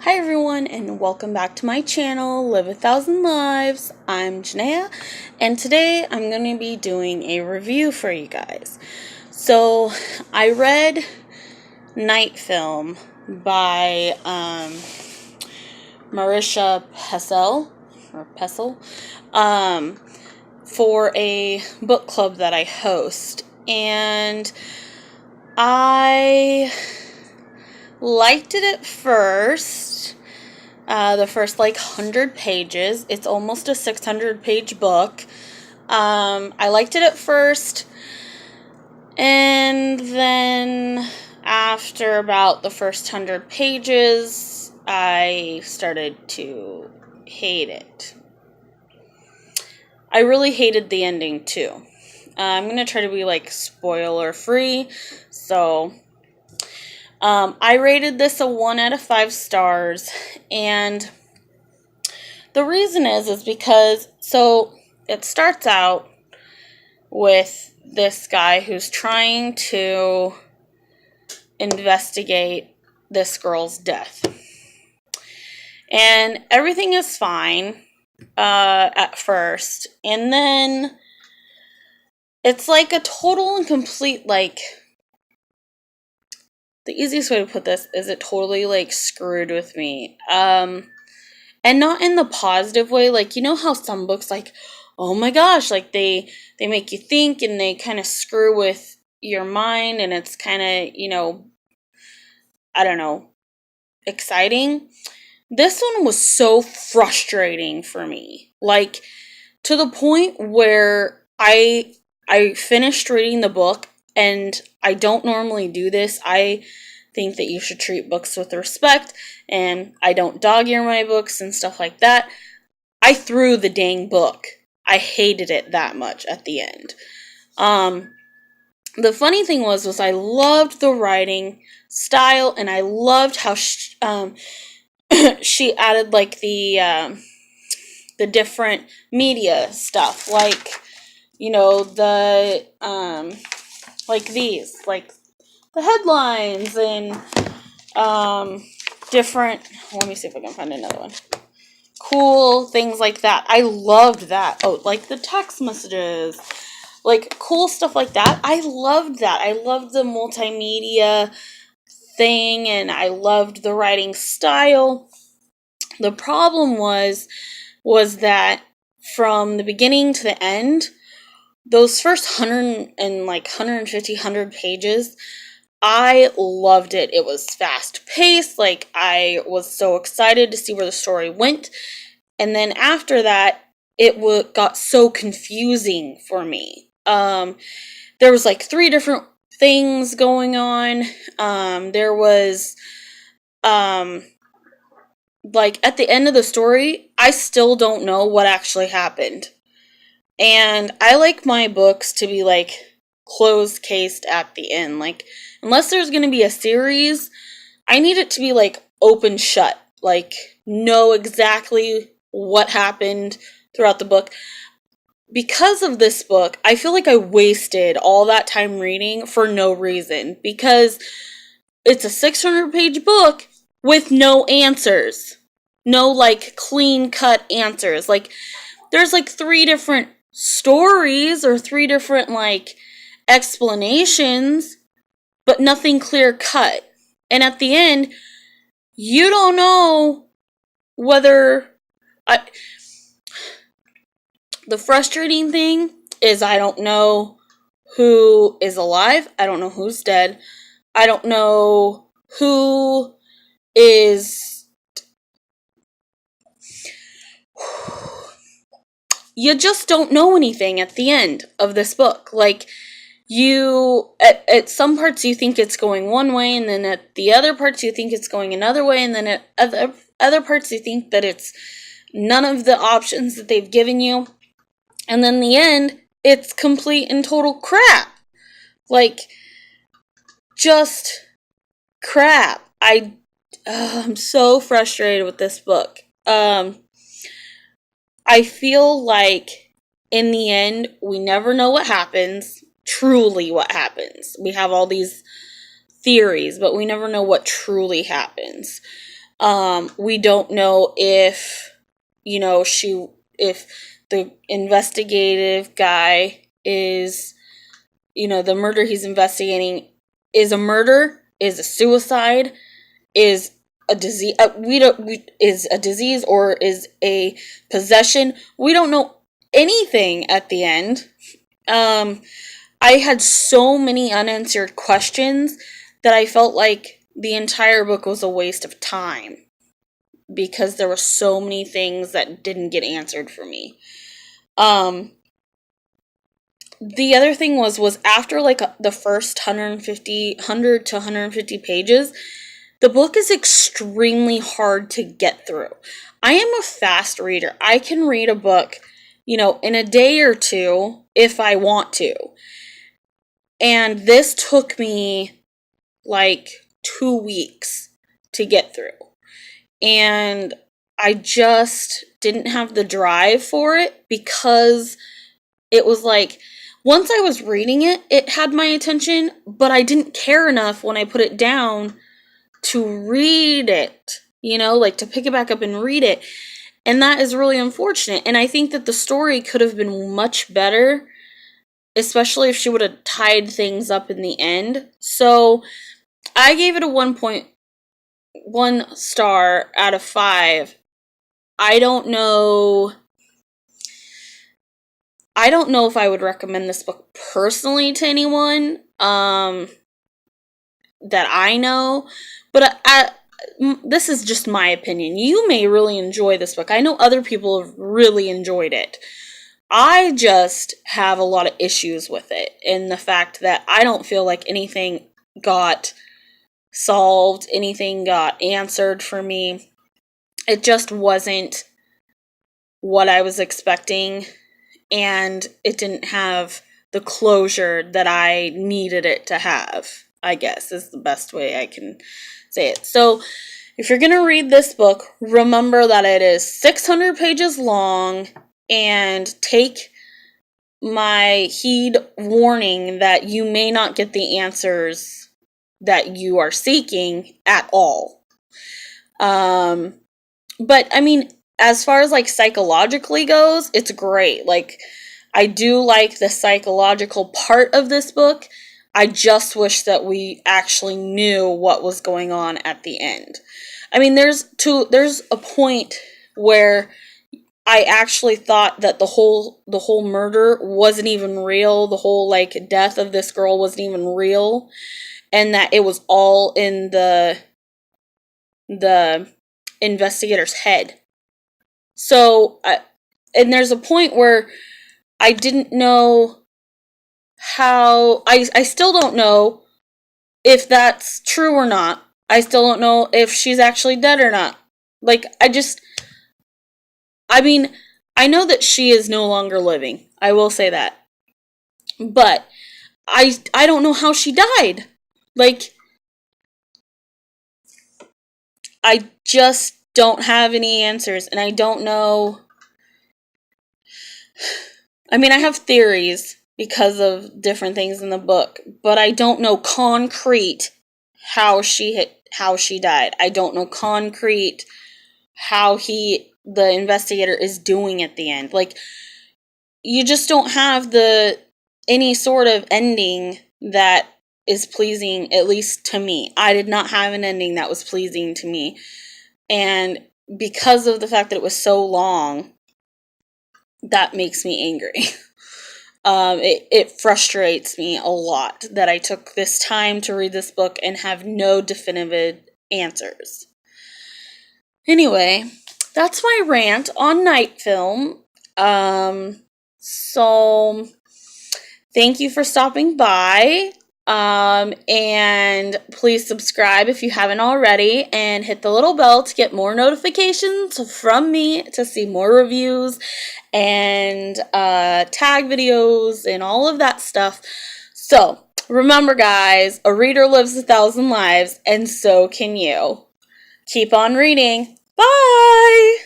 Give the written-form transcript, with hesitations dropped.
Hi everyone, and welcome back to my channel, Live a Thousand Lives. I'm Janaea, and today I'm going to be doing a review for you guys. So, I read Night Film by Marisha Pessel, for a book club that I host, and I liked it at first. The first 100 pages. It's almost a 600-page book. I liked it at first, and then after about the first 100 pages, I started to hate it. I really hated the ending too. I'm going to try to be spoiler free, so I rated this a 1 out of 5 stars, and the reason is because, so it starts out with this guy who's trying to investigate this girl's death, and everything is fine at first, and then it's like a total and complete, the easiest way to put this is it totally, screwed with me. And not in the positive way. You know how some books, oh my gosh, they make you think and they kind of screw with your mind and it's kind of, I don't know, exciting. This one was so frustrating for me. To the point where I finished reading the book. And I don't normally do this. I think that you should treat books with respect, and I don't dog-ear my books and stuff like that. I threw the dang book. I hated it that much at the end. The funny thing was I loved the writing style, and I loved how she added the different media stuff, the headlines and different, let me see if I can find another one. Cool things like that. I loved that. Oh, the text messages, cool stuff like that. I loved that. I loved the multimedia thing, and I loved the writing style. The problem was that from the beginning to the end, those first 100 and 150, 100 pages, I loved it. It was fast paced. I was so excited to see where the story went. And then after that, it got so confusing for me. There was 3 different things going on. There was, at the end of the story, I still don't know what actually happened. And I like my books to be closed cased at the end. Unless there's going to be a series, I need it to be open shut. Know exactly what happened throughout the book. Because of this book, I feel like I wasted all that time reading for no reason. Because it's a 600-page book with no answers. No clean cut answers. There's 3 different stories or 3 different explanations, but nothing clear cut. And at the end, you don't know whether the frustrating thing is I don't know who is alive. I don't know who's dead. I don't know who is... You just don't know anything at the end of this book. You, at some parts you think it's going one way, and then at the other parts you think it's going another way, and then at other parts you think that it's none of the options that they've given you. And then in the end, it's complete and total crap. Just crap. I'm so frustrated with this book. I feel in the end, we never know what happens, truly what happens. We have all these theories, but we never know what truly happens. We don't know if, if the investigative guy is, the murder he's investigating is a murder, is a suicide, is a disease. Is a disease or is a possession. We don't know anything at the end. I had so many unanswered questions that I felt like the entire book was a waste of time because there were so many things that didn't get answered for me. The other thing was after like the first 100 to 150 pages, the book is extremely hard to get through. I am a fast reader. I can read a book, in a day or two if I want to. And this took me like 2 weeks to get through. And I just didn't have the drive for it because it was like, once I was reading it, it had my attention, but I didn't care enough when I put it down to read it, like to pick it back up and read it. And that is really unfortunate. And I think that the story could have been much better, especially if she would have tied things up in the end. So I gave it a 1.1 star out of 5. I don't know if I would recommend this book personally to anyone that I know, but this is just my opinion. You may really enjoy this book. I know other people have really enjoyed it. I just have a lot of issues with it, and the fact that I don't feel like anything got solved, anything got answered for me. It just wasn't what I was expecting, and it didn't have the closure that I needed it to have, I guess, is the best way I can say it. So, if you're going to read this book, remember that it is 600 pages long, and take my heed warning that you may not get the answers that you are seeking at all. But, I mean, as far as, like, psychologically goes, it's great. Like, I do like the psychological part of this book. I just wish that we actually knew what was going on at the end. I mean, there's a point where I actually thought that the whole murder wasn't even real. The whole, like, death of this girl wasn't even real. And that it was all in the investigator's head. So, and there's a point where I didn't know how, I still don't know if that's true or not. I still don't know if she's actually dead or not. Like, I mean, I know that she is no longer living. I will say that. But I don't know how she died. Like, I just don't have any answers, and I don't know. I mean, I have theories because of different things in the book, but I don't know concrete how she died. I don't know concrete how the investigator is doing at the end. Like, you just don't have any sort of ending that is pleasing, at least to me. I did not have an ending that was pleasing to me. And because of the fact that it was so long, that makes me angry. It frustrates me a lot that I took this time to read this book and have no definitive answers. Anyway, that's my rant on Night Film. So thank you for stopping by. And please subscribe if you haven't already, and hit the little bell to get more notifications from me, to see more reviews and tag videos and all of that stuff. So remember, guys, a reader lives 1,000 lives, and so can you. Keep on reading. Bye!